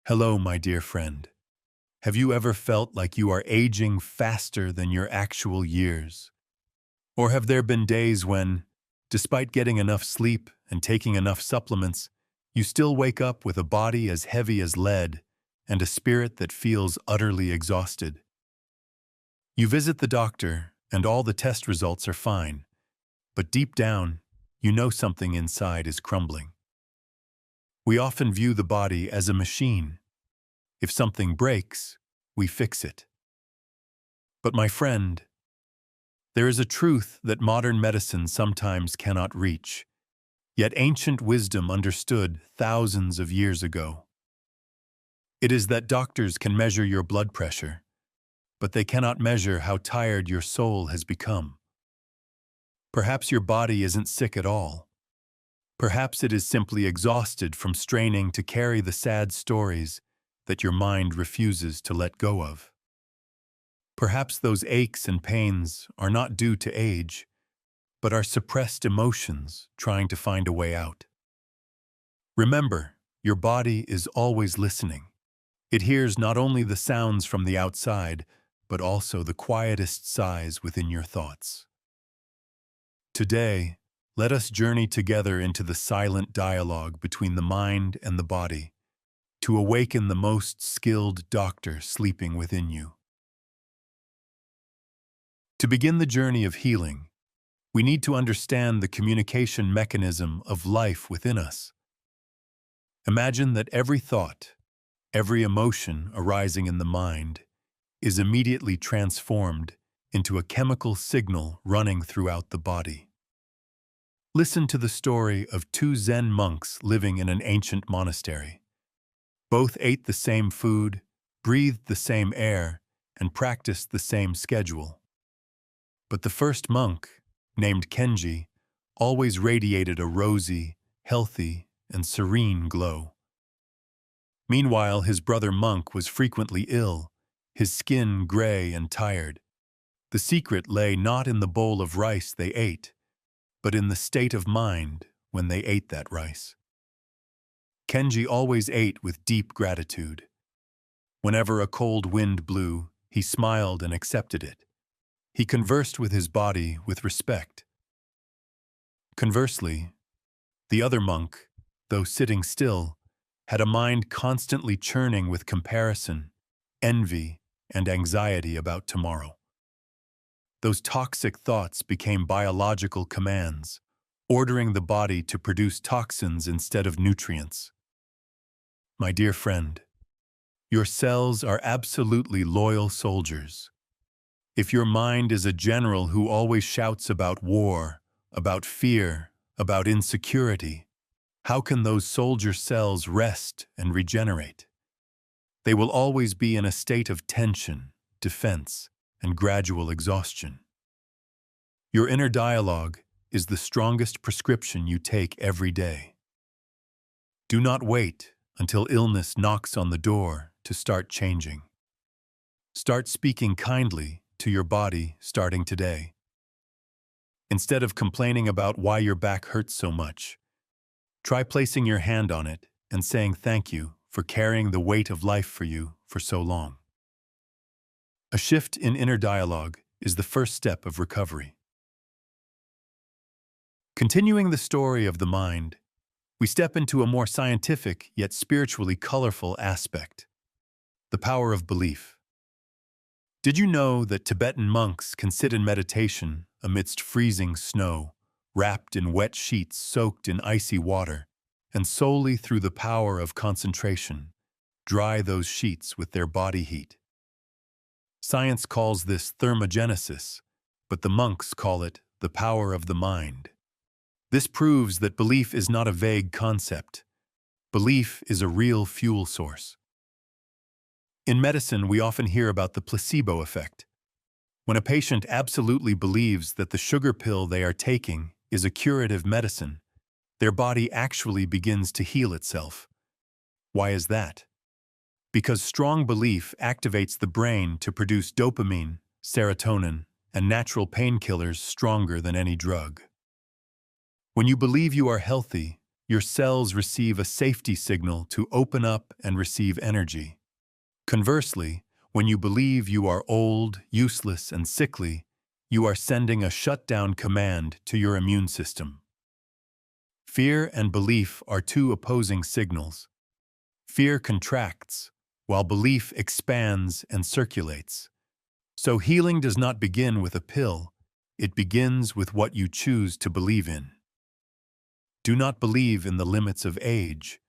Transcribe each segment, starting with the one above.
Hello, my dear friend. Have you ever felt like you are aging faster than your actual years? Or have there been days when, despite getting enough sleep and taking enough supplements, you still wake up with a body as heavy as lead and a spirit that feels utterly exhausted? You visit the doctor and all the test results are fine, but deep down, you know something inside is crumbling. We often view the body as a machine. If something breaks, we fix it. But my friend, there is a truth that modern medicine sometimes cannot reach, yet ancient wisdom understood thousands of years ago. It is that doctors can measure your blood pressure, but they cannot measure how tired your soul has become. Perhaps your body isn't sick at all. Perhaps it is simply exhausted from straining to carry the sad stories that your mind refuses to let go of. Perhaps those aches and pains are not due to age, but are suppressed emotions trying to find a way out. Remember, your body is always listening. It hears not only the sounds from the outside, but also the quietest sighs within your thoughts. Today, let us journey together into the silent dialogue between the mind and the body, to awaken the most skilled doctor sleeping within you. To begin the journey of healing, we need to understand the communication mechanism of life within us. Imagine that every thought, every emotion arising in the mind, is immediately transformed into a chemical signal running throughout the body. Listen to the story of two Zen monks living in an ancient monastery. Both ate the same food, breathed the same air, and practiced the same schedule. But the first monk, named Kenji, always radiated a rosy, healthy, and serene glow. Meanwhile, his brother monk was frequently ill, his skin gray and tired. The secret lay not in the bowl of rice they ate, but in the state of mind when they ate that rice. Kenji always ate with deep gratitude. Whenever a cold wind blew, he smiled and accepted it. He conversed with his body with respect. Conversely, the other monk, though sitting still, had a mind constantly churning with comparison, envy, and anxiety about tomorrow. Those toxic thoughts became biological commands, ordering the body to produce toxins instead of nutrients. My dear friend, your cells are absolutely loyal soldiers. If your mind is a general who always shouts about war, about fear, about insecurity, how can those soldier cells rest and regenerate? They will always be in a state of tension, defense, and gradual exhaustion. Your inner dialogue is the strongest prescription you take every day. Do not wait until illness knocks on the door to start changing. Start speaking kindly to your body starting today. Instead of complaining about why your back hurts so much, try placing your hand on it and saying thank you for carrying the weight of life for you for so long. A shift in inner dialogue is the first step of recovery. Continuing the story of the mind, we step into a more scientific yet spiritually colorful aspect: the power of belief. Did you know that Tibetan monks can sit in meditation amidst freezing snow, wrapped in wet sheets soaked in icy water, and solely through the power of concentration, dry those sheets with their body heat? Science calls this thermogenesis, but the monks call it the power of the mind. This proves that belief is not a vague concept. Belief is a real fuel source. In medicine, we often hear about the placebo effect. When a patient absolutely believes that the sugar pill they are taking is a curative medicine, their body actually begins to heal itself. Why is that? Because strong belief activates the brain to produce dopamine, serotonin, and natural painkillers stronger than any drug. When you believe you are healthy, your cells receive a safety signal to open up and receive energy. Conversely, when you believe you are old, useless, and sickly, you are sending a shutdown command to your immune system. Fear and belief are two opposing signals. Fear contracts, while belief expands and circulates. So healing does not begin with a pill, it begins with what you choose to believe in. Do not believe in the limits of age.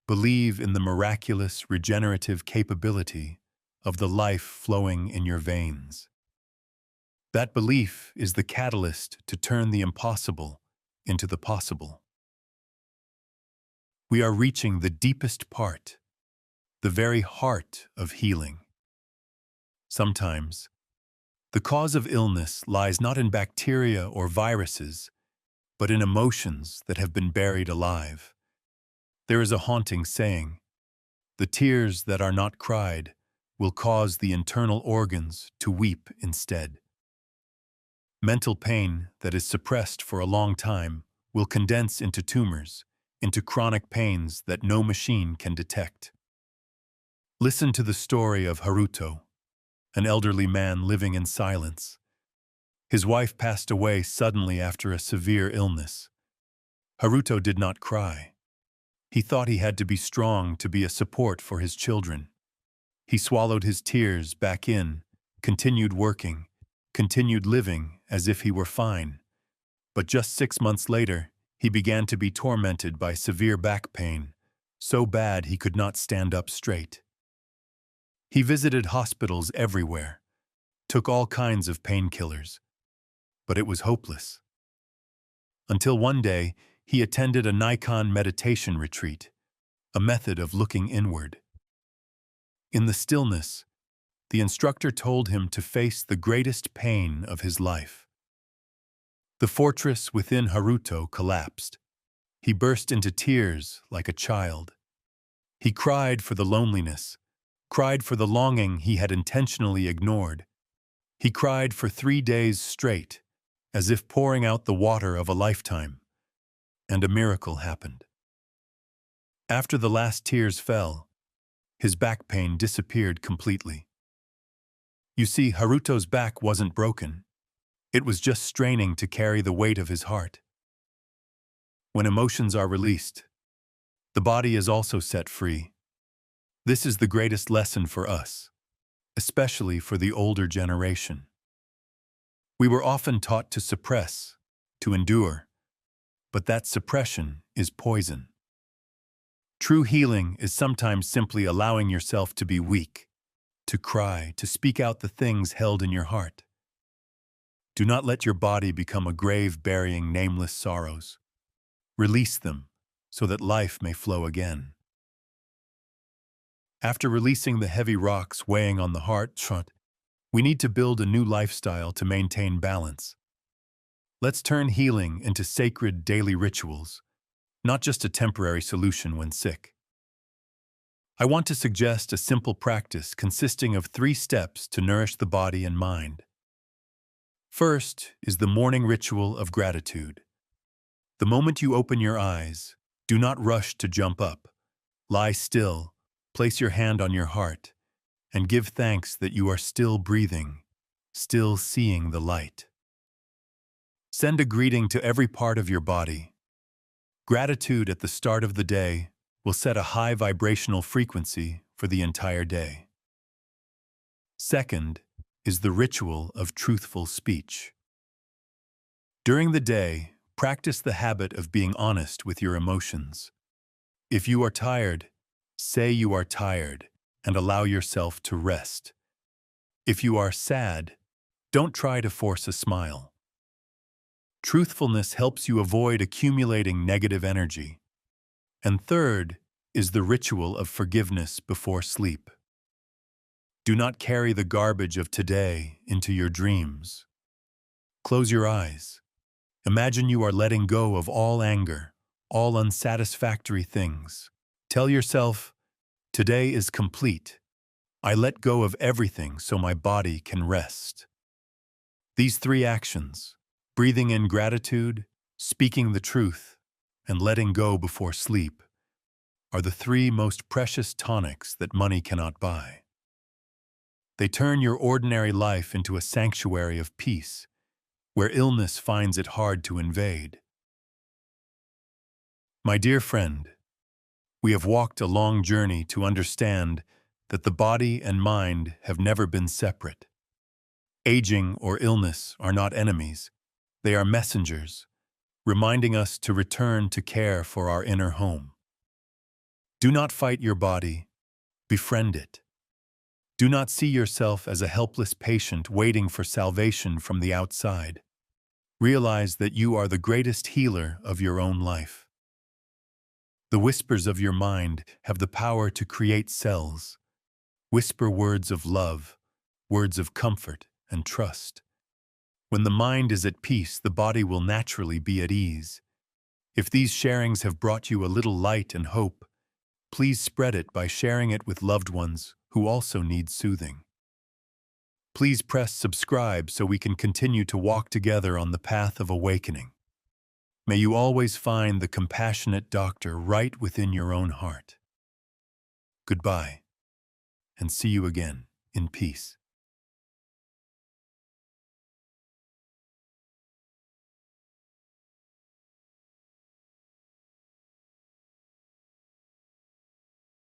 Believe in the miraculous regenerative capability of the life flowing in your veins. That belief is the catalyst to turn the impossible into the possible. We are reaching the deepest part, the very heart of healing. Sometimes, the cause of illness lies not in bacteria or viruses, but in emotions that have been buried alive. There is a haunting saying, "The tears that are not cried will cause the internal organs to weep instead." Mental pain that is suppressed for a long time will condense into tumors, into chronic pains that no machine can detect. Listen to the story of Haruto, an elderly man living in silence. His wife passed away suddenly after a severe illness. Haruto did not cry. He thought he had to be strong to be a support for his children. He swallowed his tears back in, continued working, continued living as if he were fine. But just 6 months later, he began to be tormented by severe back pain, so bad he could not stand up straight. He visited hospitals everywhere, took all kinds of painkillers, but it was hopeless. Until one day, he attended a Nikon meditation retreat, a method of looking inward. In the stillness, the instructor told him to face the greatest pain of his life. The fortress within Haruto collapsed. He burst into tears like a child. He cried for the loneliness, cried for the longing he had intentionally ignored. He cried for 3 days straight, as if pouring out the water of a lifetime. And a miracle happened. After the last tears fell, his back pain disappeared completely. You see, Haruto's back wasn't broken. It was just straining to carry the weight of his heart. When emotions are released, the body is also set free. This is the greatest lesson for us, especially for the older generation. We were often taught to suppress, to endure, but that suppression is poison. True healing is sometimes simply allowing yourself to be weak, to cry, to speak out the things held in your heart. Do not let your body become a grave burying nameless sorrows. Release them so that life may flow again. After releasing the heavy rocks weighing on the heart, we need to build a new lifestyle to maintain balance. Let's turn healing into sacred daily rituals, not just a temporary solution when sick. I want to suggest a simple practice consisting of 3 steps to nourish the body and mind. First is the morning ritual of gratitude. The moment you open your eyes, do not rush to jump up. Lie still, place your hand on your heart, and give thanks that you are still breathing, still seeing the light. Send a greeting to every part of your body. Gratitude at the start of the day will set a high vibrational frequency for the entire day. Second is the ritual of truthful speech. During the day, practice the habit of being honest with your emotions. If you are tired, say you are tired and allow yourself to rest. If you are sad, don't try to force a smile. Truthfulness helps you avoid accumulating negative energy. And third is the ritual of forgiveness before sleep. Do not carry the garbage of today into your dreams. Close your eyes. Imagine you are letting go of all anger, all unsatisfactory things. Tell yourself, today is complete. I let go of everything so my body can rest. These 3 actions, breathing in gratitude, speaking the truth, and letting go before sleep are the three most precious tonics that money cannot buy. They turn your ordinary life into a sanctuary of peace, where illness finds it hard to invade. My dear friend, we have walked a long journey to understand that the body and mind have never been separate. Aging or illness are not enemies, they are messengers, reminding us to return to care for our inner home. Do not fight your body, befriend it. Do not see yourself as a helpless patient waiting for salvation from the outside. Realize that you are the greatest healer of your own life. The whispers of your mind have the power to create cells. Whisper words of love, words of comfort and trust. When the mind is at peace, the body will naturally be at ease. If these sharings have brought you a little light and hope, please spread it by sharing it with loved ones who also need soothing. Please press subscribe so we can continue to walk together on the path of awakening. May you always find the compassionate doctor right within your own heart. Goodbye, and see you again in peace.